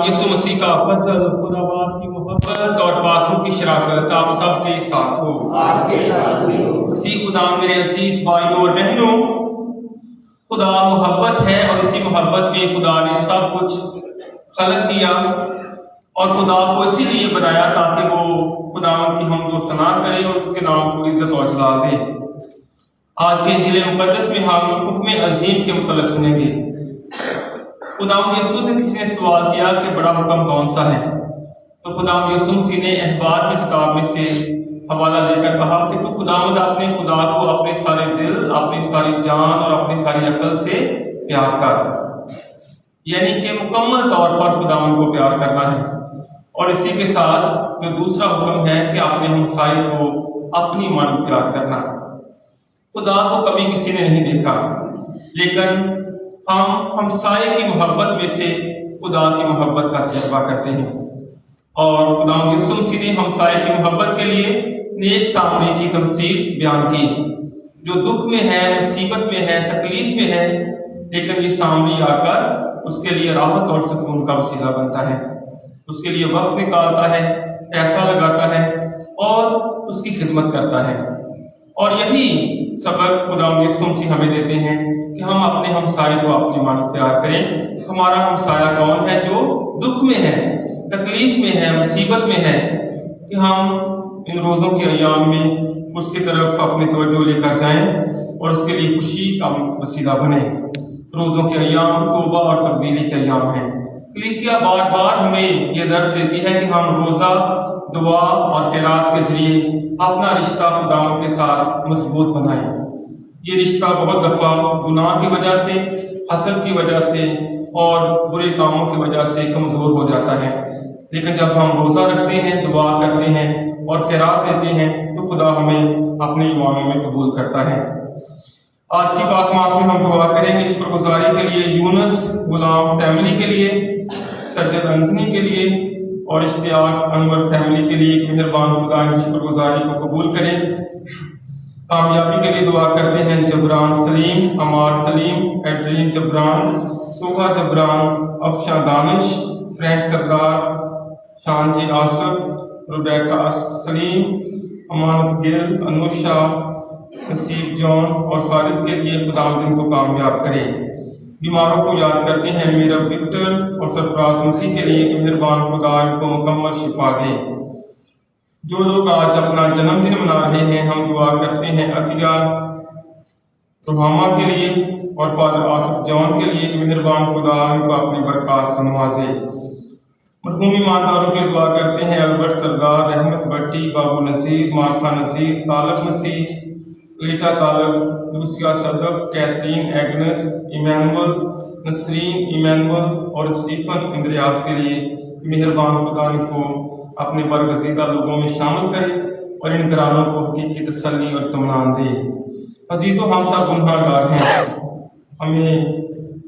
यीशु मसीह का फजल, खुदाबाद की मोहब्बत और पाकों की शराकत आप सबके साथ हो। आपके साथ भी हो। मसीह खुदा मेरे अजीज भाइयों और बहनों, खुदा मोहब्बत है और इसी मोहब्बत में खुदा ने सब कुछ खलक किया और खुदा को इसीलिए बनाया ताकि वो खुदा की हम को सना करें और उसके नाम को इज्जत और जलाल दें। आज के जिले मुकद्दस में हम हुक्म अजीम के मुतल्लिक़ सुनेंगे। खुदावंद यीशु से किसी ने सवाल किया कि बड़ा हुक्म कौन सा है, तो खुदावंद यीशु मसीह ने अहबार की किताब में से हवाला लेकर कहा कि तू खुदावंद अपने खुदा को अपने सारे दिल, अपनी सारी जान और अपनी सारी अकल से प्यार कर, यानी कि मुकम्मल तौर पर खुदावंद को प्यार करना है। और इसी के साथ जो दूसरा हुक्म है कि अपने हमसाये को अपनी मानो प्यार करना। खुदा को कभी किसी ने नहीं देखा, लेकिन हम हमसाये की मोहब्बत में से खुदा की मोहब्बत का तजर्बा करते हैं। और खुदा यीशु मसीह ने हमसाये की मोहब्बत के लिए नेक सामने की तमसील बयान की, जो दुख में है, मुसीबत में है, तकलीफ में है, लेकिन ये सामने आकर उसके लिए राहत और सुकून का वसीला बनता है, उसके लिए वक्त निकालता है, पैसा लगाता है और उसकी खिदमत करता है। और यही सबक खुदा यीशु मसीह हमें देते हैं कि हम अपने हमसाये को अपनी मानो प्यार करें। हमारा हमसाया कौन है? जो दुख में है, तकलीफ में है, मुसीबत में है, कि हम इन रोज़ों के अय्याम में उसकी तरफ अपनी तवज्जो लेकर जाएं और उसके लिए खुशी का वसीला बने। रोज़ों के अय्याम तौबा और तब्दीली के अय्याम हैं। कलीसिया बार बार हमें यह दर्ज देती है कि हम रोज़ा, दुआ और क़िरात के जरिए अपना रिश्ता खुदावंद के साथ मजबूत बनाएं। ये रिश्ता बहुत दफ़ा गुनाह की वजह से, हसद की वजह से और बुरे कामों की वजह से कमज़ोर हो जाता है, लेकिन जब हम रोज़ा रखते हैं, दुआ करते हैं और क़िरात देते हैं, तो खुदा हमें अपने ईमानों में कबूल करता है। आज की पाक मास में हम दुआ करेंगे शुक्रगुजारी के लिए यूनुस गुलाम फैमिली के लिए, सज्जद अंथनी के लिए और इश्तियाक अनवर फैमिली के लिए कि मेहरबान खुदा की शुक्रगुजारी को कबूल करें। कामयाबी के लिए दुआ करते हैं जबरान सलीम, अमार सलीम, एड्रीन जबरान, सोहा जबरान, अफशा दानिश, फ्रैंक सरदार, शानजी आसफ, रुबैका सलीम, अमानत गिल, अनुषा, नसीब जॉन और साजिद के लिए खुदा को कामयाब करें। बीमारों को याद करते हैं मीरा विक्टर और सरफराज मसीह के लिए कि मेहरबान खुदा को मुकम्मल शिफा दे। जो लोग आज अपना जन्मदिन मना रहे हैं, हम दुआ करते हैं अतिया रुहामा के लिए और फादर आसिफ जॉन के लिए कि मेहरबान खुदा उनको अपनी बरकत से नवाजे। मरहूम ईमानदारों के लिए दुआ करते हैं अलबर्ट सरदार, रहमत भट्टी, बाबू नसीर, माथा नसीर, तालब मसीह, लीटा Talib, Lucia Sadaf, Catherine, Agnes, Emmanuel, Nasreen, Emmanuel और स्टीफन इंद्रियास के लिए मेहरबान खुदा इनको अपने बरगज़ीदा लोगों में शामिल करे और इन घरानों को हकीकी तसल्ली और इत्मीनान दे। अजीज़ों, हम सब गुनहगार हैं, हमें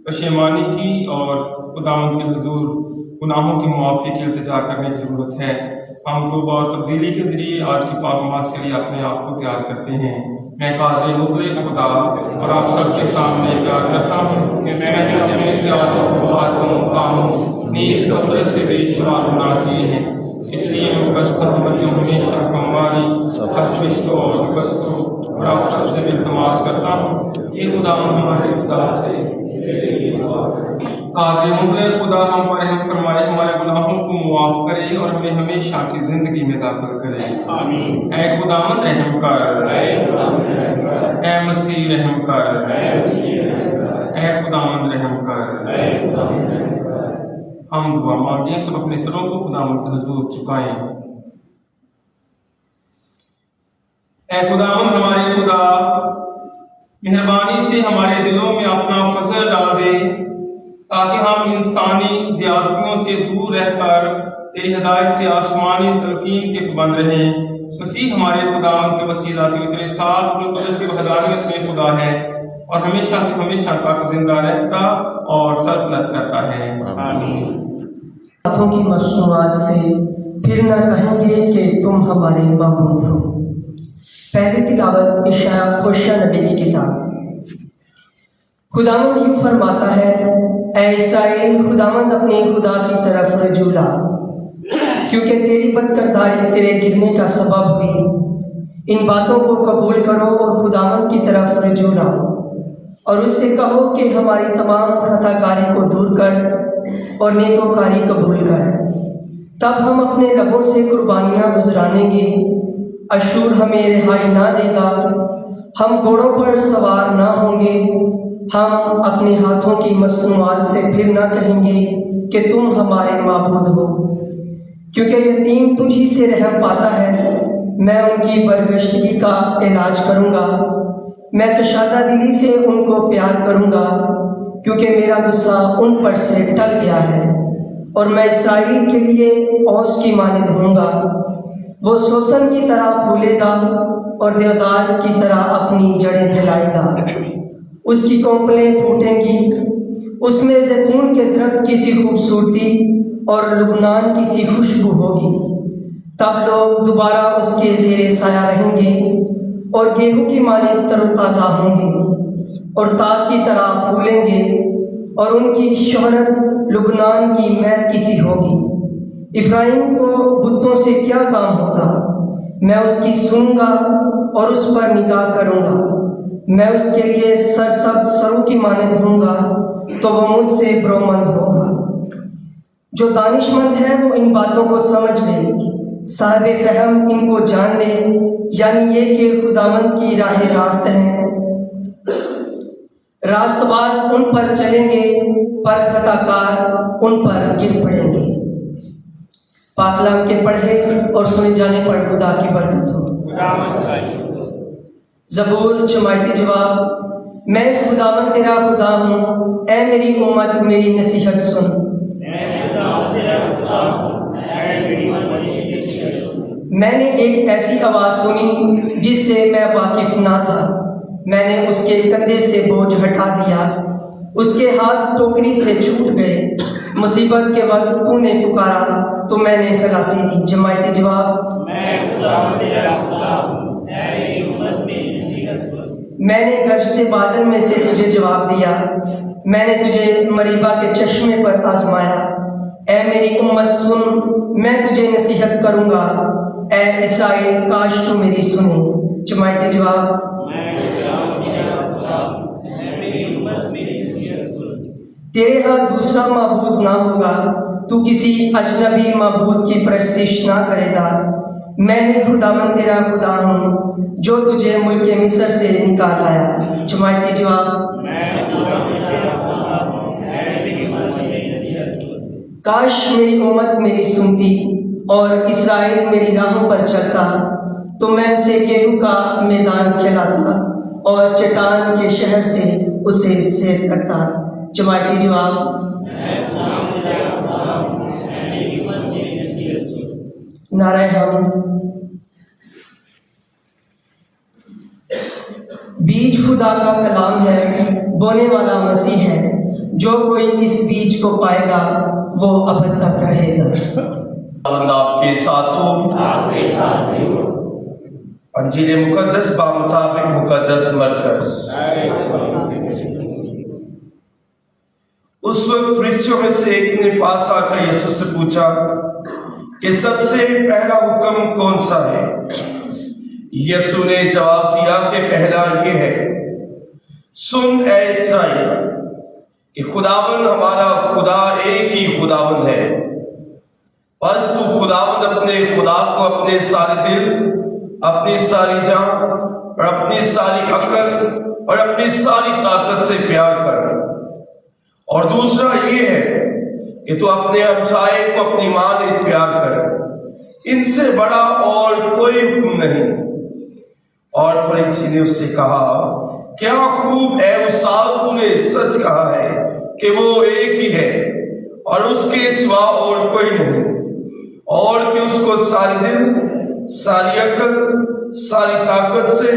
पशेमानी की और खुदावंद के हुज़ूर गुनाहों की मुआफ़ी की इल्तिजा करने की ज़रूरत है। हम तौबा और तब्दीली के ज़रिए आज की पाक नमाज के लिए अपने आप को तैयार करते हैं। मैं कादर मुतलक खुदा और आप सबके सामने प्यार करता हूँ कि मैंने अपने इख्तियारों, कामों, नीज़ गफलत से बेशुमार गुनाह किए हैं, इसलिए मैं बस हमेशा कमवारी, खर्चिश और बसो और आप सबसे इल्तिमास करता हूँ ये खुदा हमारे खुदा से कादर मुतलक खुदा हम पर रहम फरमाए, हमारे गुनाहों को मुआफ करे और हमें हमेशा की जिंदगी में दाखिल करे। आमीन। ऐ खुदावंद रहम कर, ऐ मसीह रहम कर, ऐ खुदावंद रहम कर। हम दुआ मांगे, सब अपने सरों को खुदावंद के हुजूर झुकाएं। ऐ खुदावंद हमारे खुदा, मेहरबानी से हमारे दिलों में अपना फजल डाल दे ताकि हम इंसानी ज़्यादतियों से दूर रहकर तेरी हिदायत से आसमानी तलकीन के पाबंद रहें। मसीह हमारे खुदावंद के वसीला से तेरे साथ मुक़द्दस की वहदानियत में खुदा है और हमेशा से हमेशा तक जिंदा रहता और सल्तनत करता है। आमीन। हाथों की मसनूआत से फिर न कहेंगे कि तुम हमारे माबूद हो। पहली तिलावत इशाया होशा नबी की किताब। खुदावंद यूं फरमाता है, اے اسرائیل خداوند اپنے خدا کی طرف رجوع لا، کیونکہ تیری بدکرداری تیرے گرنے کا سبب ہوئی۔ ان باتوں کو قبول کرو اور خداوند کی طرف رجوع لاؤ، اور اس سے کہو کہ ہماری تمام خطا کاری کو دور کر اور نیکوکاری قبول کر۔ تب ہم اپنے لبوں سے قربانیاں گزرانیں گے، اشور ہمیں رہائی نہ دے گا، ہم گھوڑوں پر سوار نہ ہوں گے، ہم اپنے ہاتھوں کی مصنوعات سے پھر نہ کہیں گے کہ تم ہمارے معبود ہو، کیونکہ یتیم تجھ ہی سے رحم پاتا ہے۔ میں ان کی برگشتگی کا علاج کروں گا، میں کشادہ دلی سے ان کو پیار کروں گا، کیونکہ میرا غصہ ان پر سے ٹل گیا ہے، اور میں اسرائیل کے لیے اوس کی مانند ہوں گا۔ وہ سوسن کی طرح پھولے گا اور دیودار کی طرح اپنی جڑیں پھیلائے گا، اس کی کونپلیں پھوٹیں گی، اس میں زیتون کے درخت کی سی خوبصورتی اور لبنان کی سی خوشبو ہوگی۔ تب لوگ دوبارہ اس کے زیر سایہ رہیں گے اور گیہوں کی مانند تر و تازہ ہوں گے اور تاک کی طرح پھولیں گے، اور ان کی شہرت لبنان کی مہک کی سی ہوگی۔ افرایم کو بتوں سے کیا کام ہوگا؟ میں اس کی سنوں گا اور اس پر نگاہ کروں گا۔ میں اس کے لیے سرسبز سرو کی مانند ہوں گا، تو وہ مجھ سے برومند ہوگا۔ جو دانش مند ہے وہ ان باتوں کو سمجھ لے، صاحب فہم ان کو جان لے، یعنی یہ کہ خداوند کی راہ راست ہے، راست باز ان پر چلیں گے، پر خطا کار ان پر گر پڑیں گے۔ پاک کلام کے پڑھے اور سنے جانے پر خدا کی برکت ہو۔ زبور جماعتی جواب۔ میں خداوند تیرا خدا ہوں، اے میری امت میری نصیحت سن۔ میں نے ایک ایسی آواز سنی جس سے میں واقف نہ تھا، میں نے اس کے کندھے سے بوجھ ہٹا دیا، اس کے ہاتھ ٹوکری سے چھوٹ گئے۔ مصیبت کے وقت تو نے پکارا تو میں نے خلاصی دی۔ جماعتی جواب۔ میں نے گرجتے بادل میں سے تجھے جواب دیا، میں نے تجھے مریبا کے چشمے پر آزمایا۔ اے میری امت سن، میں تجھے نصیحت کروں گا، اے اسرائیل کاش تو میری سنے۔ جماعتی جواب۔ تیرے ہاں دوسرا معبود نہ ہوگا، تو کسی اجنبی معبود کی پرستش نہ کرے گا۔ میں ہی خداوند تیرا خدا ہوں جو تجھے ملک مصر سے نکال لایا۔ جماعتی جواب۔ کاش میری امت میری سنتی اور اسرائیل میری راہوں پر چلتا، تو میں اسے گیہوں کا میدان کھلاتا اور چٹان کے شہر سے اسے سیر کرتا۔ جماعتی جواب۔ نعرہ حمد۔ بیج خدا کا کلام ہے، بونے والا مسیح ہے، جو کوئی اس بیج کو پائے گا وہ ابد تک رہے گا۔ آپ کے ساتھ ہو۔ انجیل مقدس بمطابق مقدس مرکز۔ اس وقت فرشتوں میں سے ایک نے پاس آ کر یسوع سے پوچھا کہ سب سے پہلا حکم کون سا ہے؟ یسوع نے جواب دیا کہ پہلا یہ ہے، سن اے اسرائیل کہ خداوند ہمارا خدا ایک ہی خداوند ہے، بس تو خداوند اپنے خدا کو اپنے سارے دل، اپنی ساری جان اور اپنی ساری عقل اور اپنی ساری طاقت سے پیار کر۔ اور دوسرا یہ ہے کہ تو اپنے ہمسائے کو اپنی مانند پیار کر، ان سے بڑا اور کوئی حکم نہیں۔ اور فریسی نے اس سے کہا، کیا خوب اے استاد، تو نے سچ کہا ہے کہ وہ ایک ہی ہے اور اس کے سوا اور کوئی نہیں، اور کہ اس کو سارے دل، ساری عقل، ساری طاقت سے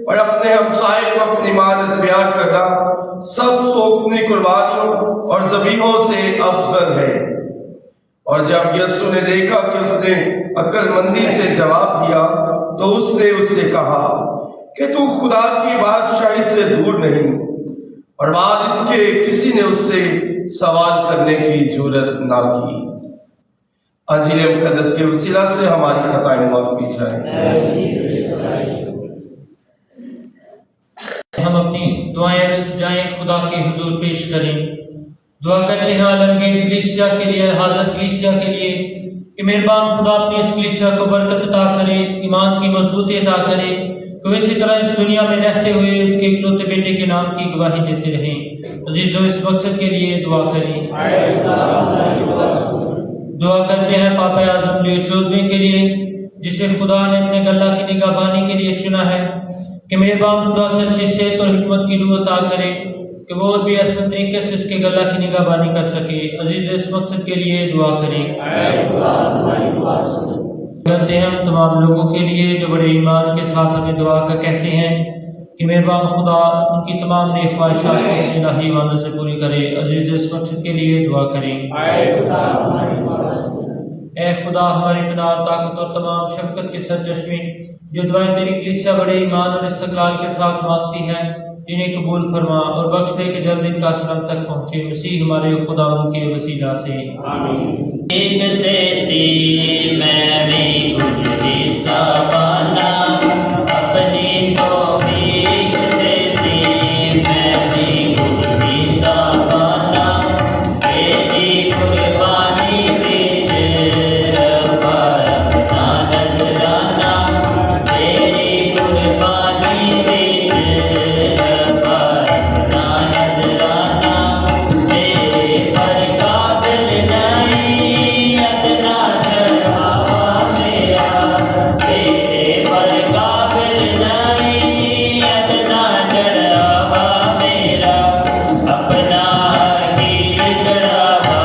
اور اپنے ہمسائے کو اپنی مانند پیار کرنا سب سوکھنی قربانیوں اور ذبیحوں سے افضل ہے۔ اور جب یسوع نے دیکھا کہ اس نے عقل مندی سے جواب دیا تو اس نے اس سے کہا کہ تو خدا کی بادشاہی سے دور نہیں۔ اور بعد اس کے کسی نے اس سے सवाल करने की जरूरत ना की। अंजील मुकद्दस के वसीला से हमारी खताएं माफ की जाए। हम अपनी दुआएं रस जाएं खुदा के हुजूर पेश करें। दुआ करते हैं आलमगीर कलीसिया के लिए, हाज़िर कलीसिया के लिए कि मेहरबान खुदा अपनी इस कलीसिया को बरकत अता करे, ईमान की मजबूती अता करे, कि इसी तरह इस दुनिया में रहते हुए उसके इकलौते बेटे के नाम की गवाही देते रहें। अजीजों, इस मकसद के लिए दुआ करें। दुआ करते हैं पापा आज़म लियो चौधरी के लिए, जिसे खुदा ने अपने गल्ला की निगाहबानी के लिए चुना है, कि मेहरबान खुदा सच्ची सेहत और हिकमत की रूह अता करे कि वो और भी ऐसे तरीके से इसके गल्ला की निगाहबानी कर सके। अजीज, इस मकसद के लिए दुआ करें। करते हैं हम तमाम लोगों के लिए जो बड़े ईमान के साथ हमें दुआ का कहते हैं कि मेहरबान खुदा उनकी तमाम नेक ख्वाहिशात को अपने इलाही वालों से पूरी करे। अजीज, इस मकसद के लिए दुआ करें। ऐ खुदा हमारी पनाह, ताकत और तमाम शफकत के सरचश्मे, जो दुआएं तेरी कलीसिया बड़े ईमान और इस्तक़लाल के साथ मांगती है, इन्हें कबूल फरमा और बख्श दे कि जल्द इनका असलम तक पहुँचे। मसीह हमारे खुदा उनके वसीला से आमीन। एक से थी मैं भी कुछ हिस्सा पाना, अपनी तौफीक से थी मैं भी कुछ हिस्सा पाना, तेरी कुर्बानी विच रब्बा अपना नजराना, तेरी कुर्बानी विच रब्बा अपना नजराना, तेरे पर काबिल नहीं अदना चढ़ावा मेरा, तेरे पर काबिल नहीं अदना चढ़ावा मेरा, अपना हीर चढ़ावा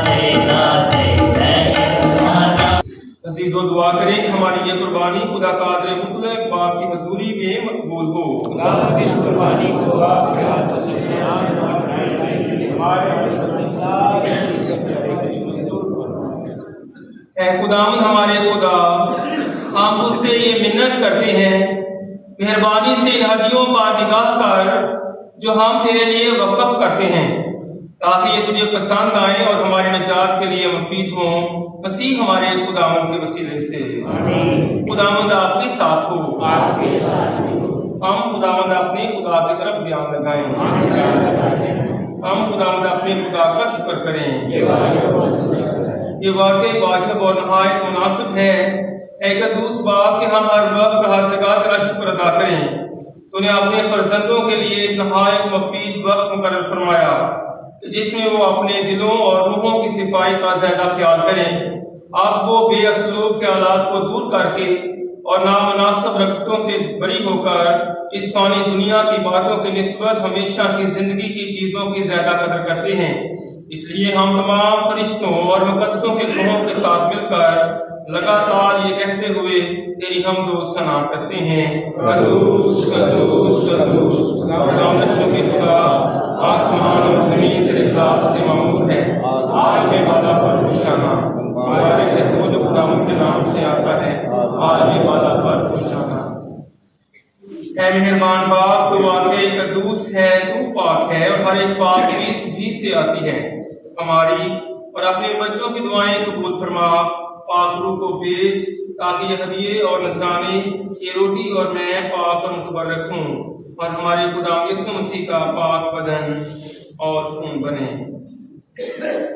देना दे मैं शुक्राना। अजीजों, दुआ करें कि हमारी ये कुर्बानी खुदा कादिर मुतलक बाप की हजूरी में मकबूल हो। खुदा इस कुर्बानी को आपके हाथों से ऐ खुदावंद हमारे खुदा, हम तुझसे ये मिन्नत करते हैं, मेहरबानी से इन हदियों पर निगाह कर जो हम तेरे लिए वक़्फ़ करते हैं, ताकि ये तुझे पसंद आए और हमारी निजात के लिए मुफीद हों। मसीह हमारे खुदावंद के वसीले से खुदावंद आपके साथ हो। हम खुदावंद अपने खुदा की तरफ ध्यान लगाएं। हम खुदावंद अपने खुदा का शुक्र करें। ये वाकई वाजिब और नहायत मुनासिब है ऐ कद्दूस बाप कि हम हर वक्त हर जगह तेरा शुक्र अदा करें। तूने अपने फर्जंदों के लिए एक नहायत मुफीद वक्त मुकर्रर फरमाया, जिसमें वो अपने दिलों और रूहों की सिफाई का ज़्यादा ख्याल करें। आप वो बेअसलूब ख्यालात को दूर करके और नामनासिब रगतों से बरी होकर इस फानी दुनिया की बातों की निस्बत हमेशा की जिंदगी की चीज़ों की ज़्यादा कदर करते हैं। इसलिए हम तमाम फरिश्तों और मुकद्दसों के ग्रोहों के साथ मिलकर लगातार ये कहते हुए तेरी हमदो सना करते हैं, कद्दूस कद्दूस कद्दूस खुदावंद के खुदा, आसमान और ज़मीन तेरे ज़ात से मामूर है। आज में बाला पर होशाना, मुबारक है वो जो खुदावंद के नाम से आता है। आज में बाला पर होशाना। ऐ मेहरबान बाप, तू वाकई कद्दूस है, तू पाक है और हर एक पाक चीज तुझी से आती है। हमारी और अपने बच्चों की दुआएं कबूल फरमा। पाक रूह को भेज ताकि ये हदिये और नजराने, ये रोटी और मैं पाक और मुतबर्रक हूँ और हमारे खुदा यीशु मसीह का पाक बदन और खून बने।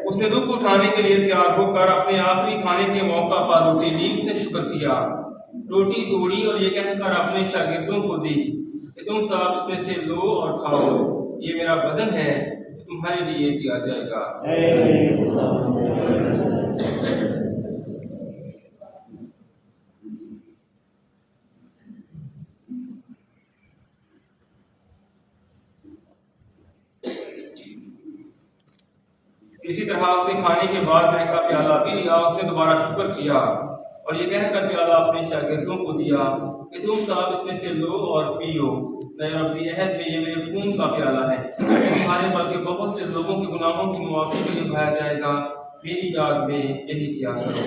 उसने दुख उठाने के लिए तैयार होकर अपने आखिरी खाने के मौका पर रोटी ली, उसने शुक्र किया, रोटी तोड़ी और ये कहकर अपने शागिर्दों को दी कि तुम सब इसमें से लो और खाओ, ये मेरा बदन है तुम्हारे लिए दिया जाएगा। इसी तरह उसने खाने के बाद महका प्याला पी लिया, उसने दोबारा शुक्र किया और ये कहकर प्याला अपने शागिर्दों को दिया कि तुम सब इसमें से लो और पियो, नए अब्दी अहद में ये मेरे खून का प्याला है, तुम्हारे बल्कि बहुत से लोगों के गुनाहों की मुआफ़ी के लिए बहाया जाएगा। मेरी याद में यही किया करो।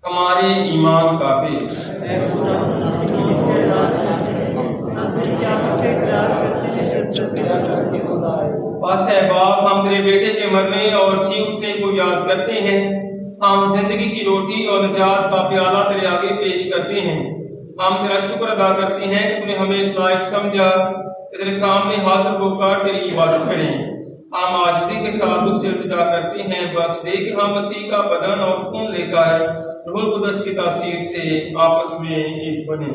हमारे ईमान का पेश। बस है बाप, हम तेरे बेटे के मरने और जी उठने को याद करते हैं। हम जिंदगी की रोटी और निजात का प्याला तेरे आगे पेश करते हैं। हम तेरा शुक्र अदा करते हैं कि तूने हमें इस लायक समझा कि तेरे सामने हाजिर होकर तेरी इबादत करें। हम आजिज़ी के साथ उससे इल्तिजा करते हैं, बख्श दे कि हम मसीह का बदन और खून लेकर रूह कुदस की तासीर से आपस में एक बने।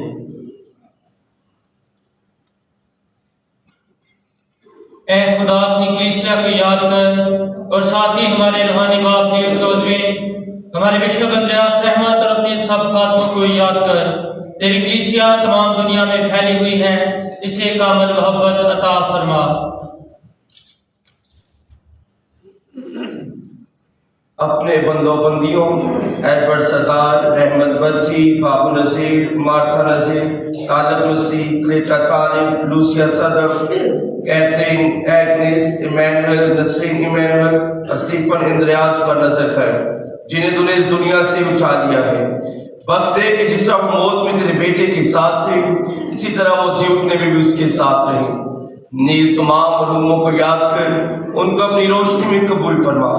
ए खुदा, अपनी कलीसिया को याद कर और साथ ही हमारे रूहानी बाप नीर चौधरी, हमारे बिशप अंद्रयास रहमत और अपने सब खातों को याद कर। तेरी कलीसिया तमाम दुनिया में फैली हुई है, इसे कामिल मोहब्बत अता फरमा। अपने बंदोबंदियों एडवर्ड सरदार, रहमत बच्ची, बाबू नजीर, मार्था नजीर, तालब मसीह, क्लेटा Talib, Lucia Sadaf, Catherine, Agnes, Emmanuel, Nasreen Emmanuel, Stephen इंद्रयास पर नजर कर, जिन्हें तूने इस दुनिया से उठा लिया है। बख्श दे कि जिस तरह मौत में तेरे बेटे के साथ थे, इसी तरह वो जी उठने में भी उसके साथ रहे। नीज तमाम रूमों को याद कर उनको अपनी रोशनी में कबूल फरमा।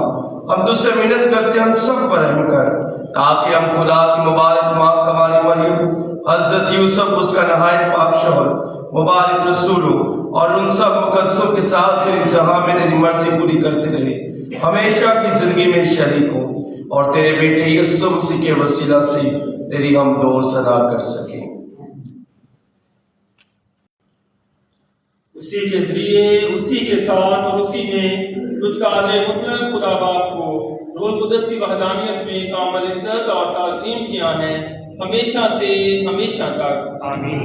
हम तुझसे मिन्नत करते, हम सब पर रहम कर, ताकि हम खुदा की मुबारक माँ कमाली मरियम, हजरत यूसुफ उसका नहायत पाक शौहर, मुबारक रसूलों और उन सब मुकद्दसों के साथ जो इस जहां में तेरी मर्जी पूरी करते रहे, हमेशा की जिंदगी में शरीक हो और तेरे बेटे यीशु मसीह के वसीला से तेरी हम दोस्त अदा कर सकें। उसी के जरिए, उसी के साथ और उसी में तुझ कादरे मुतलक खुदा बाप को रूह कुदस की वहदानियत में कामिल इज्जत और ताज़ीम किया है, हमेशा से हमेशा तक। आमीन।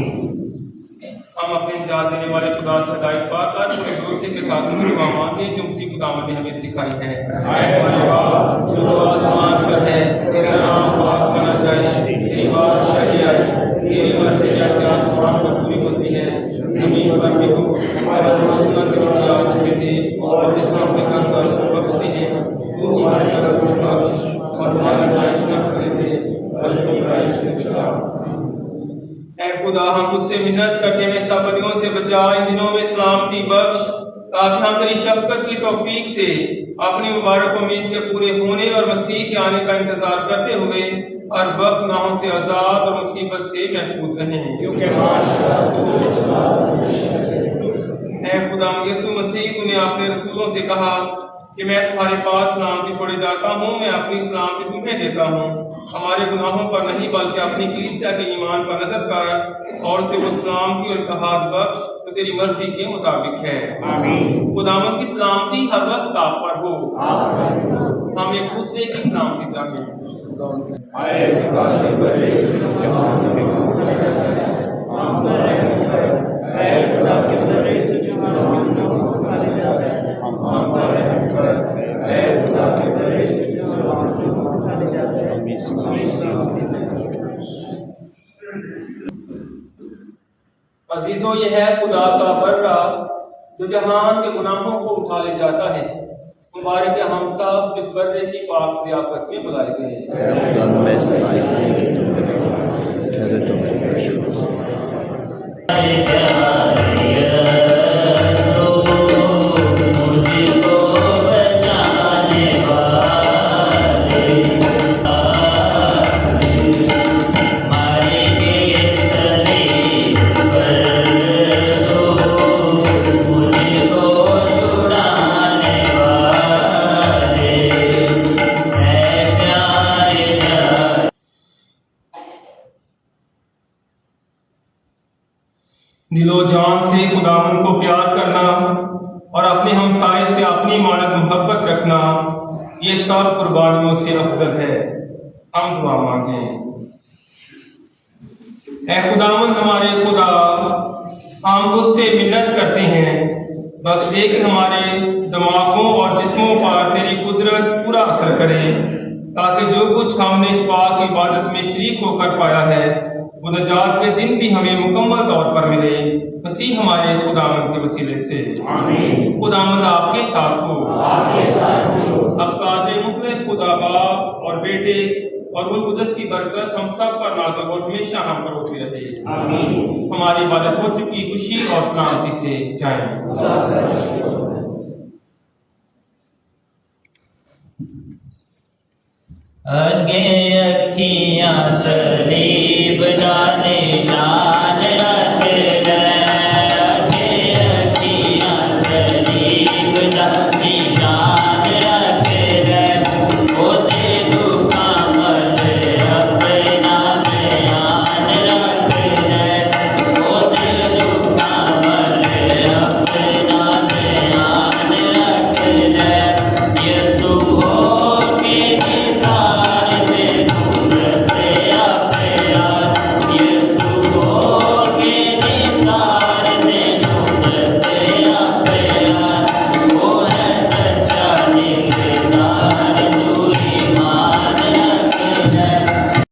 हम अपने निजात देने वाले खुदा से हिदायत पाकर पूरे भरोसे के साथ दुआ मांगे जो उसी खुदावंद ने हमें सिखाई है। आए हमारे बाप जो आसमान पर है, तेरा नाम पाक होना चाहिए, तेरी बादशाही आए, तेरी मर्जी जैसे आसमान पर पूरी होती है जमीन पर भी हो। हमारा रोज़गार की रोटी आज हमें दे और जिस हमने कर बख्शते हैं तू हमारे शरण को बख्श और हमारा न्याय न करे दे बल्कि बुराई से बचा। ऐ खुदा, हम तुझसे मिन्नत करते हैं सब बदियों से बचा, इन दिनों में सलामती बख्श, ताकि हम तेरी शफ़क़त की तौफीक से अपनी मुबारक उम्मीद के पूरे होने और मसीह के आने का इंतजार करते हुए हर वक्त गुनाहों से आज़ाद और मुसीबत से महफूज रहें। क्योंकि ऐ खुदा यीशु मसीह, तूने अपने रसूलों से कहा कि मैं तुम्हारे पास सलामती छोड़े जाता हूँ, मैं अपनी सलामती तुम्हें देता हूँ। हमारे गुनाहों पर नहीं बल्कि अपनी कलीसिया के ईमान पर नजर कर और से वो सलामती और इत्तेहाद बख्श तो तेरी मर्जी के मुताबिक है। आमीन। खुदावंद की सलामती हर वक्त आप पर हो। हम एक दूसरे की सलामती चाहें। अजीजों, ये है खुदा का बर्रा जो जहान के गुनाहों को उठा ले जाता है। मुबारक है हम सब जिस बर्रे की पाक ज़ियाफत में बुलाए गए। दिलो जान से खुदावंद को प्यार करना और अपने हमसाये से अपनी मानद मोहब्बत रखना, ये सब कुर्बानियों से अफजल है। हम दुआ मांगे। ऐ खुदावंद हमारे खुदा, हम तुझसे मिन्नत करते हैं, बख्श दे कि हमारे दिमागों और जिस्मों पर तेरी कुदरत पूरा असर करे, ताकि जो कुछ हमने इस पाक इबादत में शरीक होकर पाया है वो नजात के दिन भी हमें मुकम्मल तौर पर मिले, मसीह हमारे खुदावंद के वसीले से। आमीन। खुदावंद आपके साथ हो। अब कादर मुतलक खुदा बाप और बेटे और रूह कुदस की बरकत हम सब पर नाज़िल और हमेशा हम पर होती रहे। आमीन। हमारी इबादत हो चुकी, खुशी और सलामती से जाएं। अगे अखियां सलीब दा निशान